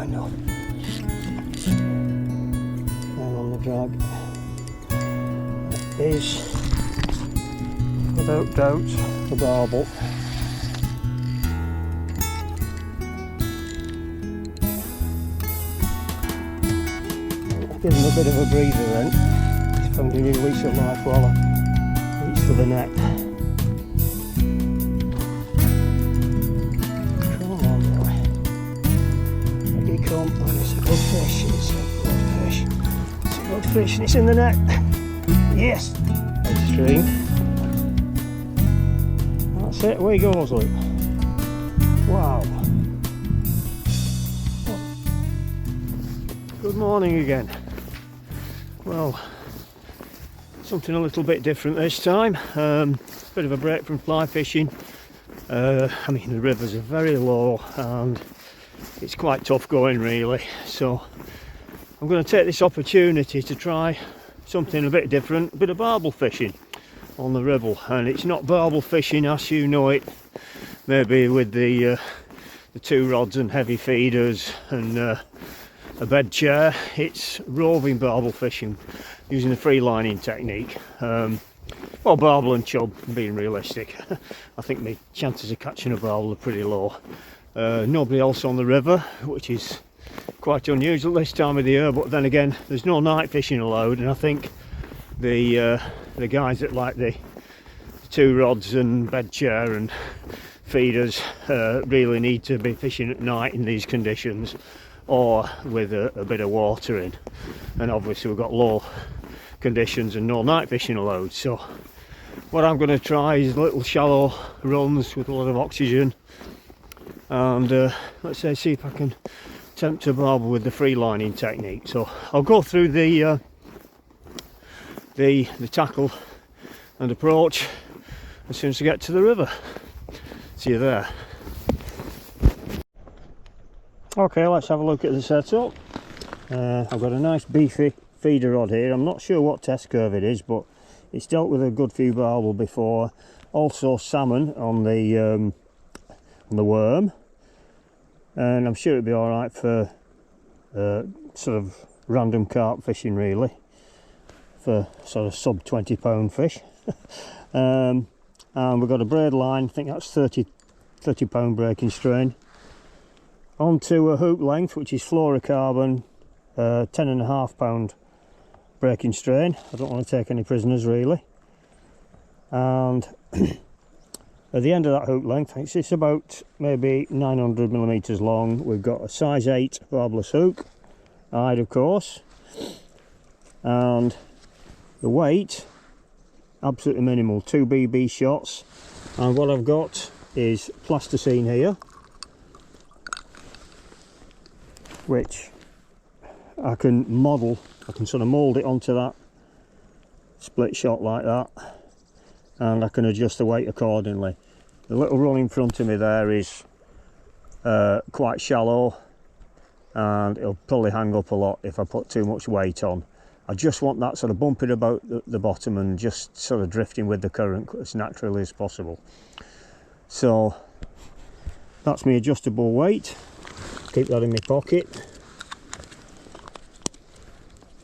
line on. And on the drag is, without doubt, the barbel. Give him a bit of a breather then, if I'm doing a leash of life while I reach for the net. Come on boy. Here you come. Oh, it's a good fish, it's a good fish. It's a good fish and it's in the net. Yes! Extreme. That's it, away he goes, look. Wow. Good morning again. Well, something a little bit different this time. Bit of a break from fly fishing. I mean, the rivers are very low and it's quite tough going really. So I'm going to take this opportunity to try something a bit different, a bit of barbel fishing on the Ribble. And it's not barbel fishing as you know it, maybe with the 2 rods and heavy feeders and a bed chair. It's roving barbel fishing using the freelining technique. Well, barbel and chub, being realistic. I think my chances of catching a barbel are pretty low. Nobody else on the river, which is quite unusual this time of the year, but then again there's no night fishing allowed, and I think the guys that like the 2 rods and bed chair and feeders really need to be fishing at night in these conditions, or with a bit of water in, and obviously we've got low conditions and no night fishing allowed. So what I'm going to try is little shallow runs with a lot of oxygen, and let's say see if I can attempt to barbel with the freelining technique. So I'll go through the tackle and approach as soon as I get to the river. See you there. Okay, let's have a look at the setup. I've got a nice beefy feeder rod here. I'm not sure what test curve it is, but it's dealt with a good few barbel before. Also salmon on the worm, and I'm sure it'd be all right for sort of random carp fishing really, for sort of sub 20 pound fish. And we've got a braid line, I think that's 30 pound breaking strain, onto a hook length which is fluorocarbon, 10.5 pound breaking strain. I don't want to take any prisoners really. And at the end of that hook length, it's about maybe 900 millimeters long. We've got a size 8 barbless hook, eyed of course, and the weight absolutely minimal, 2 BB shots. And what I've got is plasticine here, which I can model, I can sort of mould it onto that split shot like that, and I can adjust the weight accordingly. The little run in front of me there is quite shallow, and it'll probably hang up a lot if I put too much weight on. I just want that sort of bumping about the bottom and just sort of drifting with the current as naturally as possible. So that's my adjustable weight. Keep that in my pocket.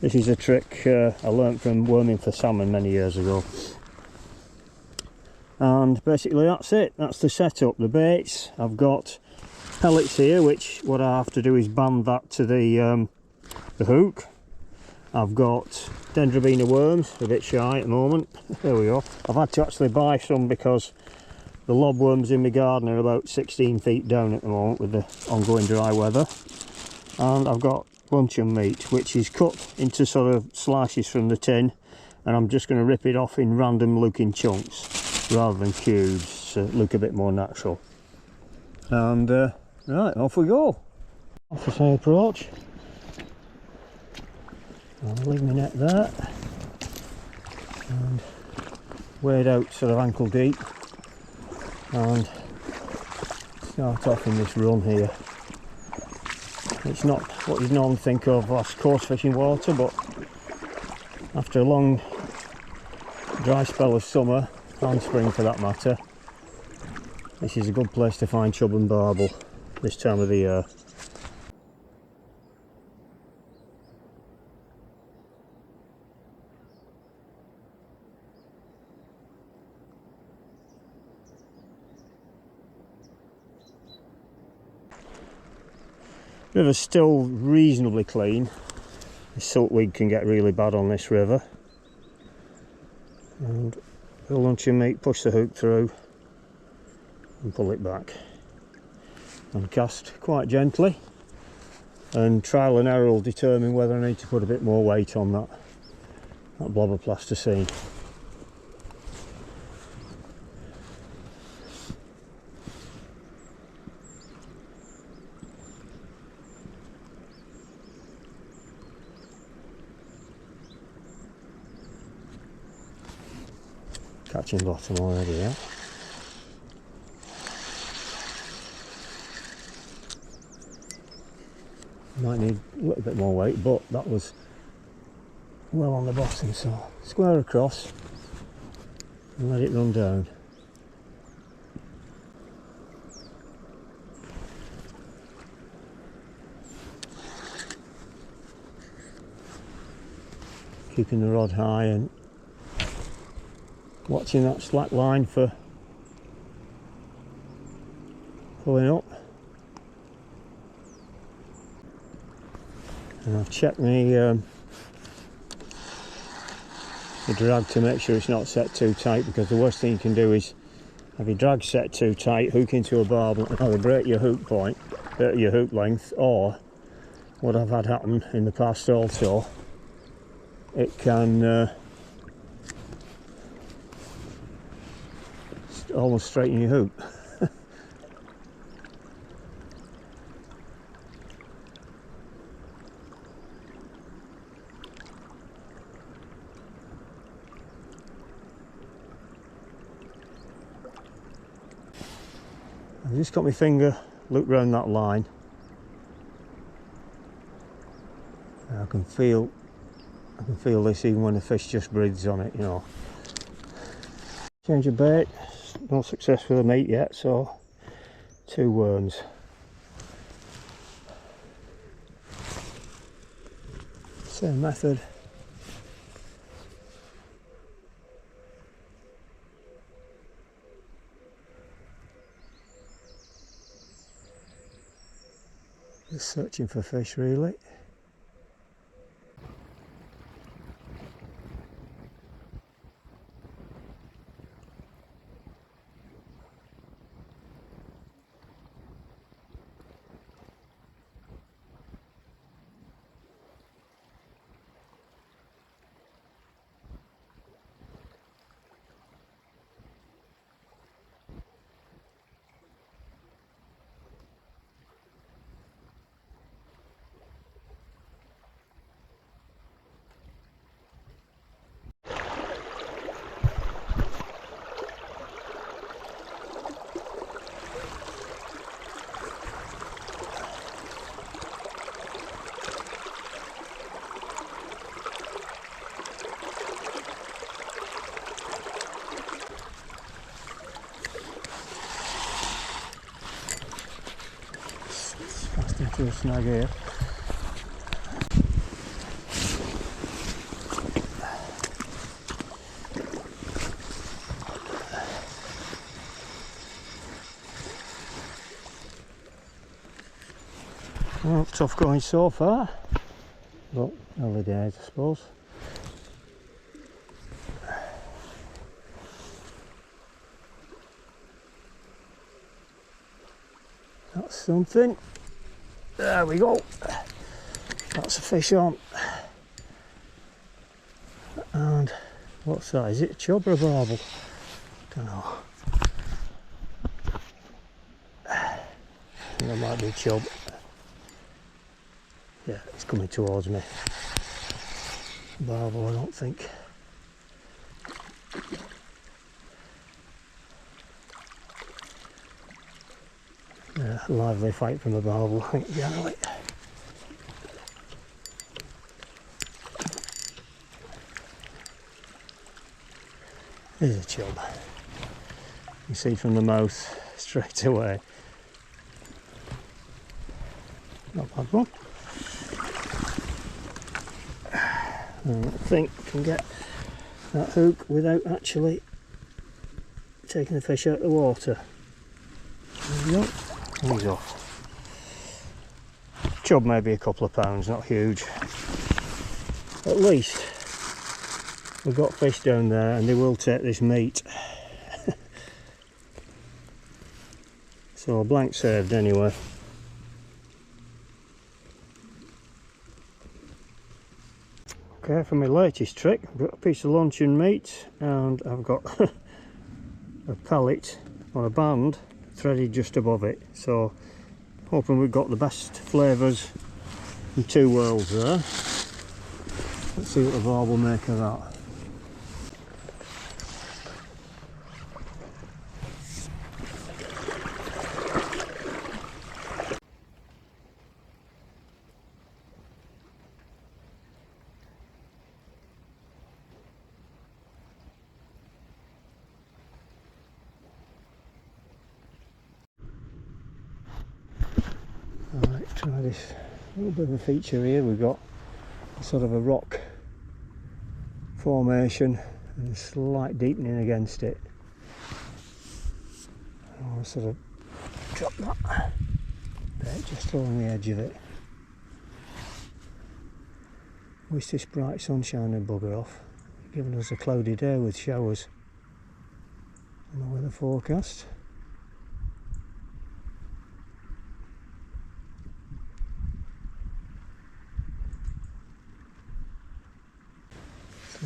This is a trick I learnt from worming for salmon many years ago. And basically that's it, that's the setup. The baits, I've got pellets here, which what I have to do is band that to the hook. I've got dendrobina worms, a bit shy at the moment. There we go. I've had to actually buy some because the lobworms in my garden are about 16 feet down at the moment with the ongoing dry weather. And I've got luncheon meat, which is cut into sort of slices from the tin, and I'm just going to rip it off in random looking chunks rather than cubes to look a bit more natural. And right, off we go. Off as I approach. I'll leave my net there and wade out sort of ankle deep and start off in this run here. It's not what you'd normally think of as coarse fishing water, but after a long dry spell of summer and spring for that matter, this is a good place to find chub and barbel this time of the year. River's still reasonably clean. The siltweed can get really bad on this river. And we'll lunch your meat, push the hook through and pull it back. And cast quite gently. And trial and error will determine whether I need to put a bit more weight on that blob of plasticine. Catching bottom already, yeah. Might need a little bit more weight, but that was well on the bottom, so square across and let it run down. Keeping the rod high and watching that slack line for pulling up. And I've checked the drag to make sure it's not set too tight, because the worst thing you can do is have your drag set too tight, hook into a barbel and either break your hook point, your hook length, or what I've had happen in the past also, it can almost straighten your hook. I've just got my finger looped round that line. I can feel this even when the fish just breathes on it, you know. Change of bait, no success with the meat yet, so 2 worms. Same method. Just searching for fish really. Into a snag here. Well, tough going so far, but early days I suppose. That's something. There we go. That's a fish on. And what's that? Is it a chub or a barbel? Don't know. I think that might be a chub. Yeah, it's coming towards me. Barbel, I don't think. Yeah, lively fight from the barbel, I think, generally. There's a chub. You see from the mouth straight away. Not bad one. And I think I can get that hook without actually taking the fish out of the water. There we go. He's off. chub maybe a couple of pounds, not huge. At least we've got fish down there and they will take this meat. So blank saved anyway. Okay, for my latest trick, I've got a piece of luncheon meat and I've got a pellet or a band threaded just above it. So hoping we've got the best flavours in two worlds there. Let's see what the barb will make of that. Alright, try this little bit of a feature here. We've got sort of a rock formation and a slight deepening against it. I'll sort of drop that bit just along the edge of it. Wish this bright sunshine would bugger off, giving us a cloudy day with showers on the weather forecast.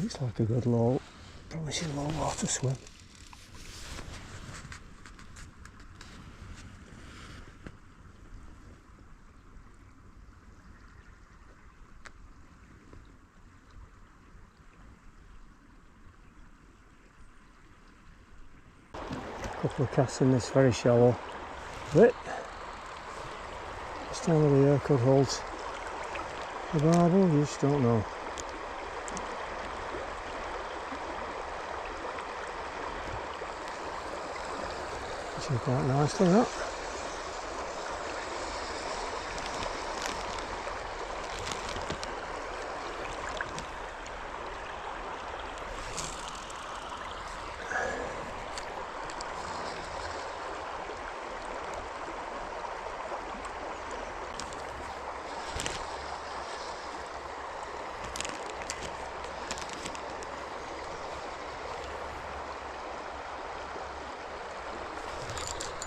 Looks like a good low, promising low water swim. A couple of casts in this very shallow bit. This time of the year could hold the barbel, you just don't know. Quite nicely, that.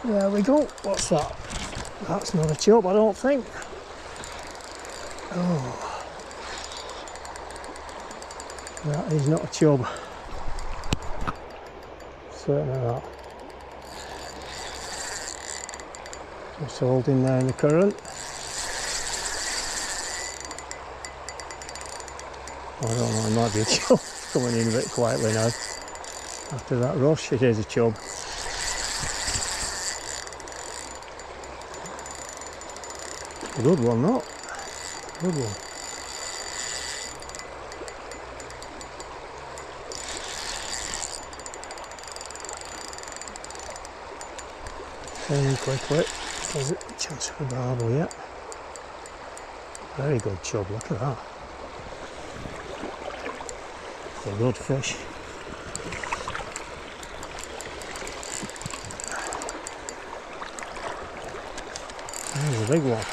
There we go. What's that? That's not a chub, I don't think. Oh, that is not a chub. Certainly not. Just holding there in the current. I don't know, it might be a chub. Coming in a bit quietly now. After that rush, it is a chub. A good one, not? Good one. Turning quickly. There's a chance for a barbel yet. Very good chub, look at that. It's a good fish. There's a big one.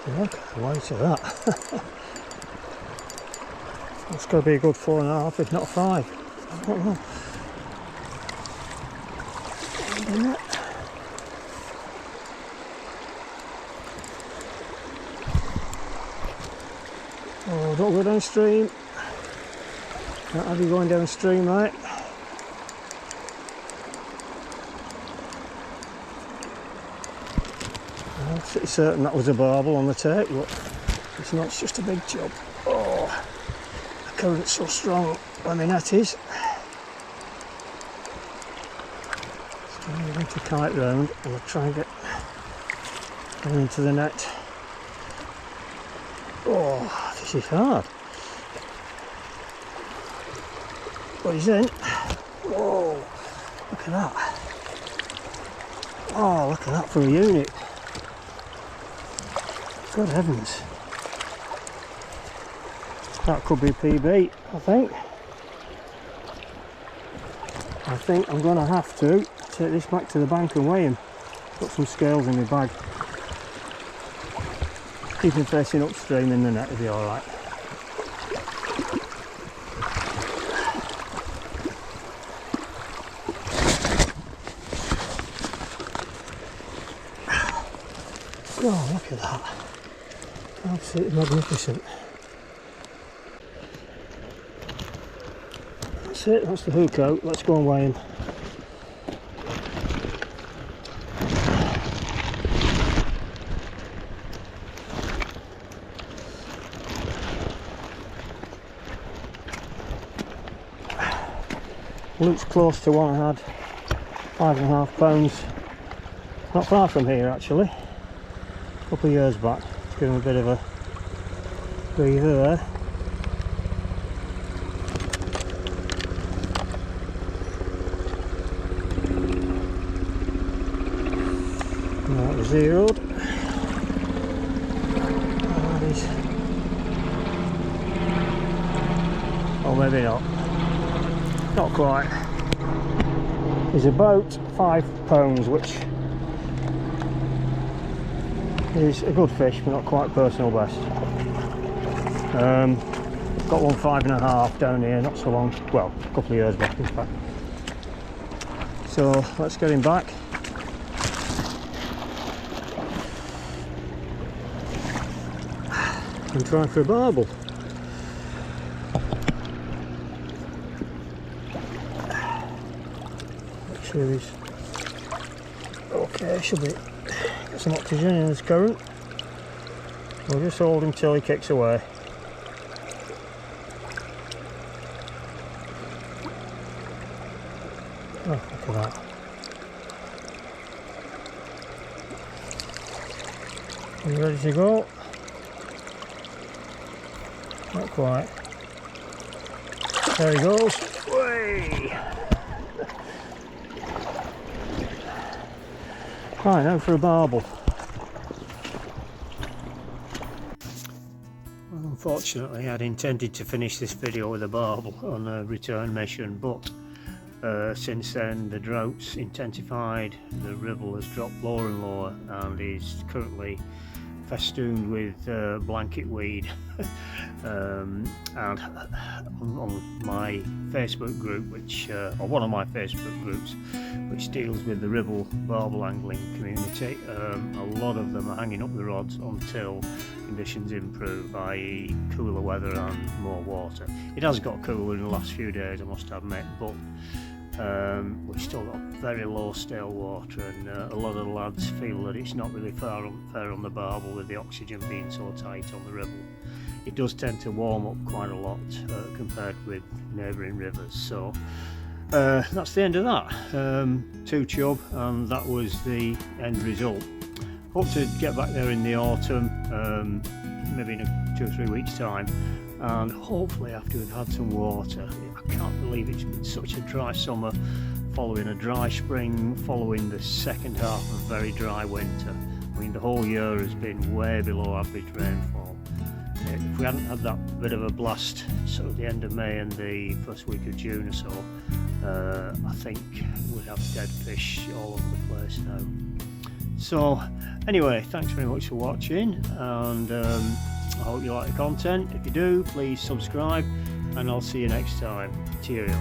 Look at the weight of that. That's got to be a good 4.5, if not 5. I don't know. Oh, don't go downstream. Can't have you going downstream, right? I'm pretty certain that was a barbel on the take, but it's not, it's just a big chub. Oh, the current's so strong when my net is. So I'm going to kite round and I'll try and get down into the net. Oh, this is hard. But he's in. Whoa, look at that. Oh, look at that for a unit. Good heavens. That could be a PB, I think. I think I'm going to have to take this back to the bank and weigh him. Put some scales in my bag. Keep him facing upstream in the net, will be alright. Oh, look at that. Absolutely magnificent. That's it, that's the hook out. Let's go and weigh him. Looks close to one I had, 5.5 pounds. Not far from here actually. A couple of years back. Let's give him a bit of a breather there. That was zeroed. Oh, maybe not. Not quite. He's about 5 pounds, which is a good fish, but not quite personal best. Got one 5.5 down here not so long, well, a couple of years back in fact. So let's get him back. And try for a barbel. Make sure he's okay, should be. Got some oxygen in his current. We'll just hold him till he kicks away. Oh, look at that. Are you ready to go? Not quite. There he goes. Way. Right, now for a barbel. Well, unfortunately, I'd intended to finish this video with a barbel on a return mission, but since then the drought's intensified, the Ribble has dropped lower and lower and is currently festooned with blanket weed. And on my Facebook group, which or one of my Facebook groups, which deals with the Ribble barbel angling community, a lot of them are hanging up the rods until conditions improve, i.e. cooler weather and more water. It has got cooler in the last few days, I must admit, but we've still got very low stale water, and a lot of the lads feel that it's not really fair on the barbel with the oxygen being so tight on the Ribble. It does tend to warm up quite a lot compared with neighbouring rivers, so that's the end of that. 2 chub, and that was the end result. Hope to get back there in the autumn, maybe in 2 or 3 weeks time, and hopefully after we've had some water. I can't believe it's been such a dry summer following a dry spring, following the second half of a very dry winter. I mean, the whole year has been way below average rainfall. If we hadn't had that bit of a blast sort of the end of May and the first week of June or so, I think we'd have dead fish all over the place now. So anyway, thanks very much for watching, and I hope you like the content. If you do, please subscribe, and I'll see you next time. Cheerio.